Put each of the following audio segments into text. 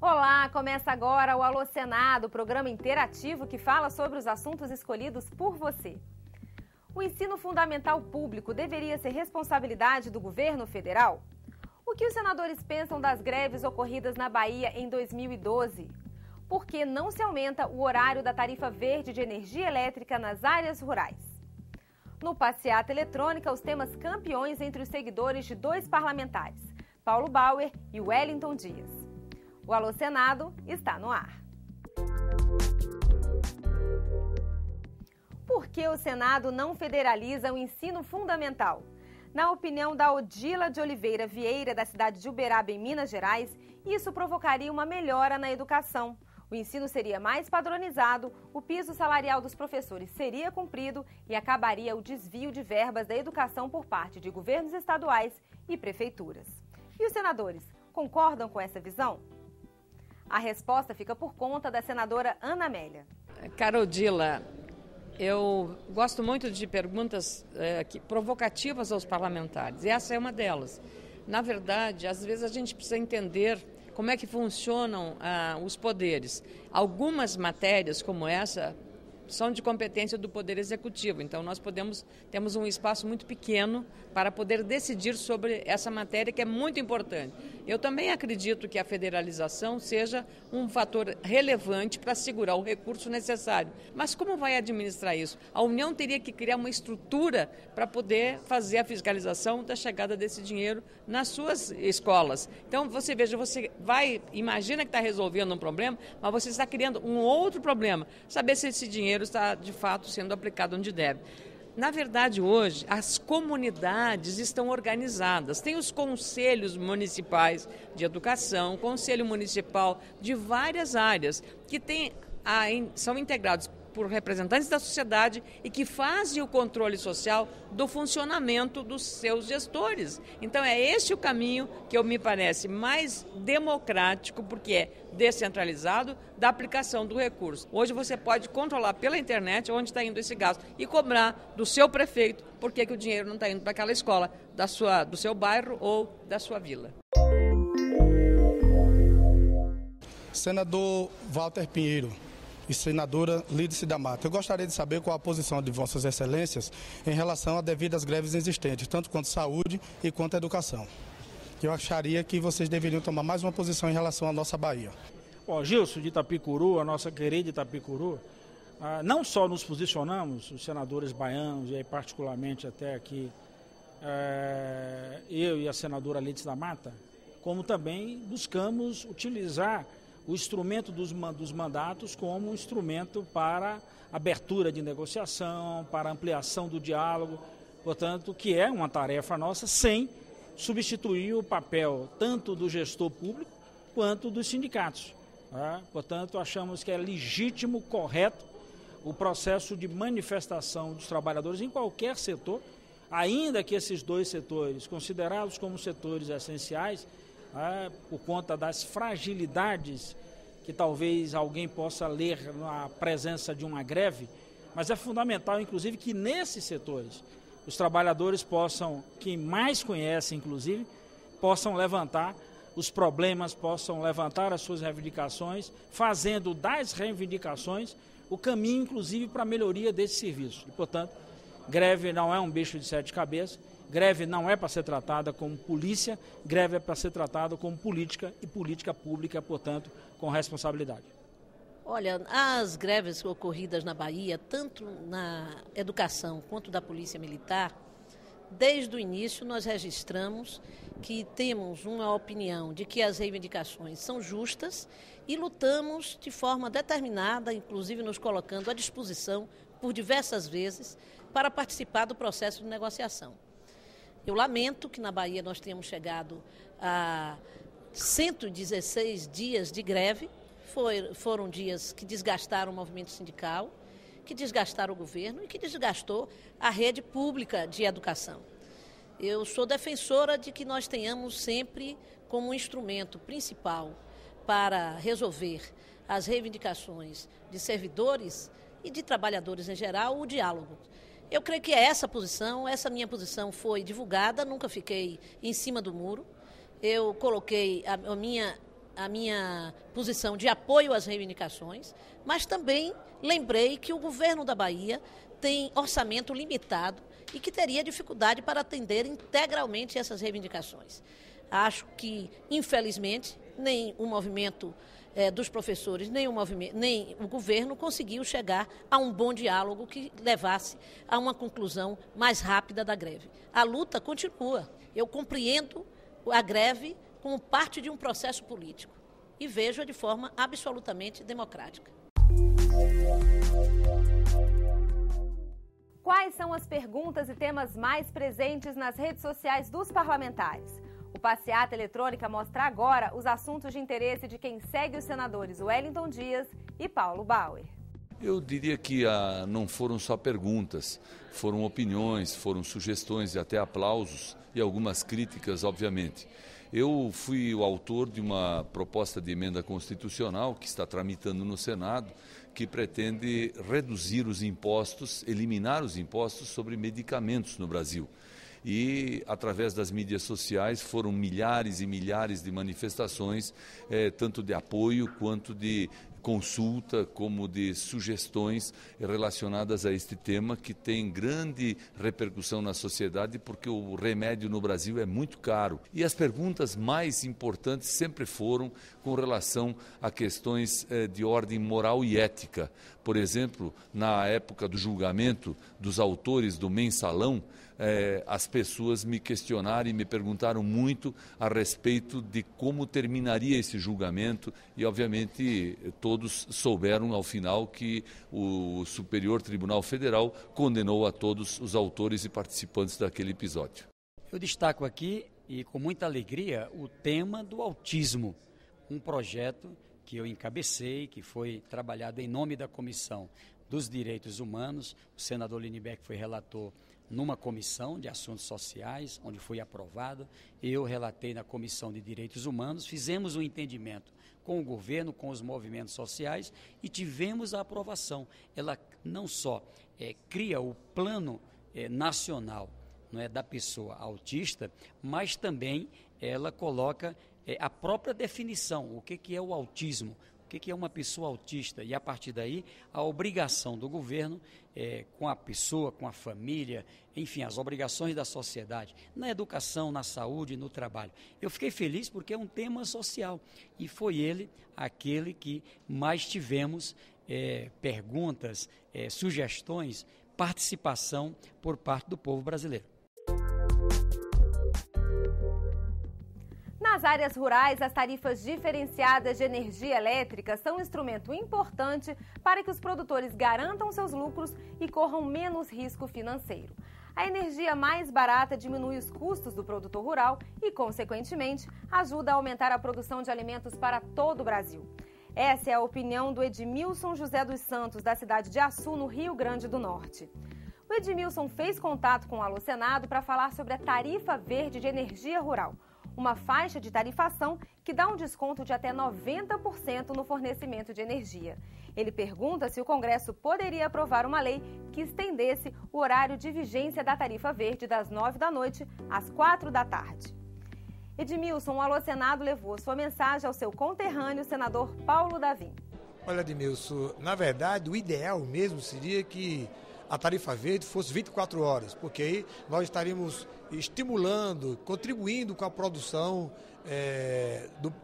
Olá, começa agora o Alô Senado, programa interativo que fala sobre os assuntos escolhidos por você. O ensino fundamental público deveria ser responsabilidade do governo federal? O que os senadores pensam das greves ocorridas na Bahia em 2012? Por que não se aumenta o horário da tarifa verde de energia elétrica nas áreas rurais? No Passeata Eletrônica, os temas campeões entre os seguidores de dois parlamentares, Paulo Bauer e Wellington Dias. O Alô Senado está no ar. Por que o Senado não federaliza o ensino fundamental? Na opinião da Odila de Oliveira Vieira, da cidade de Uberaba, em Minas Gerais, isso provocaria uma melhora na educação. O ensino seria mais padronizado, o piso salarial dos professores seria cumprido e acabaria o desvio de verbas da educação por parte de governos estaduais e prefeituras. E os senadores concordam com essa visão? A resposta fica por conta da senadora Ana Amélia. Odila, eu gosto muito de perguntas provocativas aos parlamentares, e essa é uma delas. Na verdade, às vezes a gente precisa entender como é que funcionam os poderes. Algumas matérias como essa são de competência do Poder Executivo, então nós temos um espaço muito pequeno para poder decidir sobre essa matéria que é muito importante. Eu também acredito que a federalização seja um fator relevante para assegurar o recurso necessário. Mas como vai administrar isso? A União teria que criar uma estrutura para poder fazer a fiscalização da chegada desse dinheiro nas suas escolas. Então, você veja, imagina que está resolvendo um problema, mas você está criando um outro problema. Saber se esse dinheiro está, de fato, sendo aplicado onde deve. Na verdade, hoje, as comunidades estão organizadas. Tem os conselhos municipais de educação, conselho municipal de várias áreas, que são integrados por representantes da sociedade e que fazem o controle social do funcionamento dos seus gestores. Então, é esse o caminho que me parece mais democrático, porque é descentralizado, da aplicação do recurso. Hoje você pode controlar pela internet onde está indo esse gasto e cobrar do seu prefeito por que o dinheiro não está indo para aquela escola do seu bairro ou da sua vila. Senador Walter Pinheiro e senadora Lídice da Mata, eu gostaria de saber qual a posição de Vossas Excelências em relação a devidas greves existentes, tanto quanto saúde e quanto educação. Eu acharia que vocês deveriam tomar mais uma posição em relação à nossa Bahia. Bom, Gilson de Itapicuru, a nossa querida Itapicuru, não só nos posicionamos, os senadores baianos, e aí particularmente até aqui eu e a senadora Lídice da Mata, como também buscamos utilizar o instrumento dos mandatos como um instrumento para abertura de negociação, para ampliação do diálogo, portanto, que é uma tarefa nossa sem substituir o papel tanto do gestor público quanto dos sindicatos. Tá? Portanto, achamos que é legítimo, correto, o processo de manifestação dos trabalhadores em qualquer setor, ainda que esses dois setores, considerados como setores essenciais, por conta das fragilidades que talvez alguém possa ler na presença de uma greve, mas é fundamental, inclusive, que nesses setores os trabalhadores possam, quem mais conhece, inclusive, possam levantar os problemas, possam levantar as suas reivindicações, fazendo das reivindicações o caminho, inclusive, para a melhoria desse serviço. E, portanto, greve não é um bicho de sete cabeças. Greve não é para ser tratada como polícia, greve é para ser tratada como política e política pública, portanto, com responsabilidade. Olha, as greves ocorridas na Bahia, tanto na educação quanto da Polícia Militar, desde o início nós registramos que temos uma opinião de que as reivindicações são justas e lutamos de forma determinada, inclusive nos colocando à disposição por diversas vezes para participar do processo de negociação. Eu lamento que na Bahia nós tenhamos chegado a 116 dias de greve. Foram dias que desgastaram o movimento sindical, que desgastaram o governo e que desgastou a rede pública de educação. Eu sou defensora de que nós tenhamos sempre como um instrumento principal para resolver as reivindicações de servidores e de trabalhadores em geral, o diálogo. Eu creio que essa minha posição foi divulgada, nunca fiquei em cima do muro. Eu coloquei a minha posição de apoio às reivindicações, mas também lembrei que o governo da Bahia tem orçamento limitado e que teria dificuldade para atender integralmente essas reivindicações. Acho que, infelizmente, nem o movimento dos professores, nem o governo conseguiu chegar a um bom diálogo que levasse a uma conclusão mais rápida da greve. A luta continua. Eu compreendo a greve como parte de um processo político e vejo-a de forma absolutamente democrática. Quais são as perguntas e temas mais presentes nas redes sociais dos parlamentares? O Passeata Eletrônica mostra agora os assuntos de interesse de quem segue os senadores Wellington Dias e Paulo Bauer. Eu diria que não foram só perguntas, foram opiniões, foram sugestões e até aplausos e algumas críticas, obviamente. Eu fui o autor de uma proposta de emenda constitucional que está tramitando no Senado, que pretende reduzir os impostos, eliminar os impostos sobre medicamentos no Brasil. E, através das mídias sociais, foram milhares e milhares de manifestações, tanto de apoio quanto de consulta, como de sugestões relacionadas a este tema, que tem grande repercussão na sociedade, porque o remédio no Brasil é muito caro. E as perguntas mais importantes sempre foram com relação a questões de ordem moral e ética. Por exemplo, na época do julgamento dos autores do Mensalão, as pessoas me questionaram e me perguntaram muito a respeito de como terminaria esse julgamento e, obviamente, todos souberam ao final que o Superior Tribunal Federal condenou a todos os autores e participantes daquele episódio. Eu destaco aqui, e com muita alegria, o tema do autismo, um projeto que eu encabecei, que foi trabalhado em nome da Comissão dos Direitos Humanos. O senador Lindbergh foi relator numa comissão de assuntos sociais, onde foi aprovado. Eu relatei na Comissão de Direitos Humanos, fizemos um entendimento com o governo, com os movimentos sociais e tivemos a aprovação. Ela não só cria o plano nacional, não é, da pessoa autista, mas também ela coloca a própria definição, o que é o autismo, o que é uma pessoa autista, e a partir daí a obrigação do governo com a pessoa, com a família, enfim, as obrigações da sociedade, na educação, na saúde, no trabalho. Eu fiquei feliz porque é um tema social e foi ele aquele que mais tivemos perguntas, sugestões, participação por parte do povo brasileiro. Nas áreas rurais, as tarifas diferenciadas de energia elétrica são um instrumento importante para que os produtores garantam seus lucros e corram menos risco financeiro. A energia mais barata diminui os custos do produtor rural e, consequentemente, ajuda a aumentar a produção de alimentos para todo o Brasil. Essa é a opinião do Edmilson José dos Santos, da cidade de Açu, no Rio Grande do Norte. O Edmilson fez contato com o Alô Senado para falar sobre a tarifa verde de energia rural, uma faixa de tarifação que dá um desconto de até 90% no fornecimento de energia. Ele pergunta se o Congresso poderia aprovar uma lei que estendesse o horário de vigência da tarifa verde das 9 da noite às 4 da tarde. Edmilson, o Alô Senado levou sua mensagem ao seu conterrâneo, senador Paulo Davim. Olha, Edmilson, na verdade, o ideal mesmo seria que a tarifa verde fosse 24 horas, porque aí nós estaríamos estimulando, contribuindo com a produção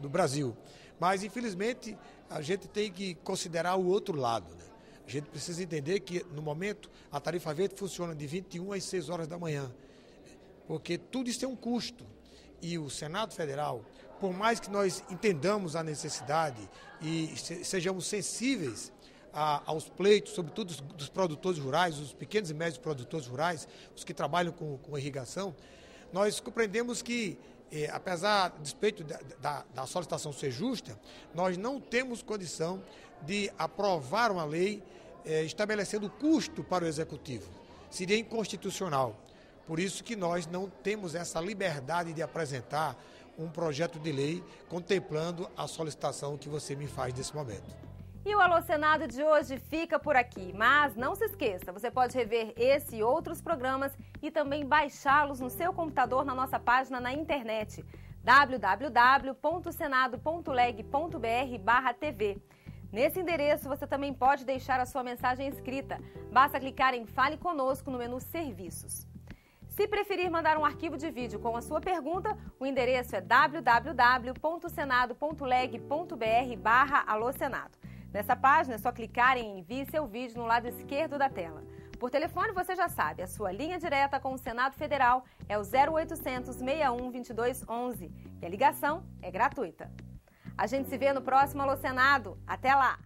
do Brasil. Mas, infelizmente, a gente tem que considerar o outro lado, né? A gente precisa entender que, no momento, a tarifa verde funciona de 21 às 6 horas da manhã, porque tudo isso tem um custo. E o Senado Federal, por mais que nós entendamos a necessidade e sejamos sensíveis aos pleitos, sobretudo dos produtores rurais, os pequenos e médios produtores rurais, os que trabalham com irrigação, nós compreendemos que, apesar do despeito da solicitação ser justa, nós não temos condição de aprovar uma lei estabelecendo custo para o Executivo. Seria inconstitucional. Por isso que nós não temos essa liberdade de apresentar um projeto de lei contemplando a solicitação que você me faz nesse momento. E o Alô Senado de hoje fica por aqui, mas não se esqueça, você pode rever esse e outros programas e também baixá-los no seu computador na nossa página na internet, www.senado.leg.br/TV. Nesse endereço, você também pode deixar a sua mensagem escrita. Basta clicar em Fale Conosco no menu Serviços. Se preferir mandar um arquivo de vídeo com a sua pergunta, o endereço é www.senado.leg.br/alô-senado. Nessa página é só clicar em Envie seu vídeo no lado esquerdo da tela. Por telefone, você já sabe, a sua linha direta com o Senado Federal é o 0800 61 22 11 e a ligação é gratuita. A gente se vê no próximo Alô Senado. Até lá!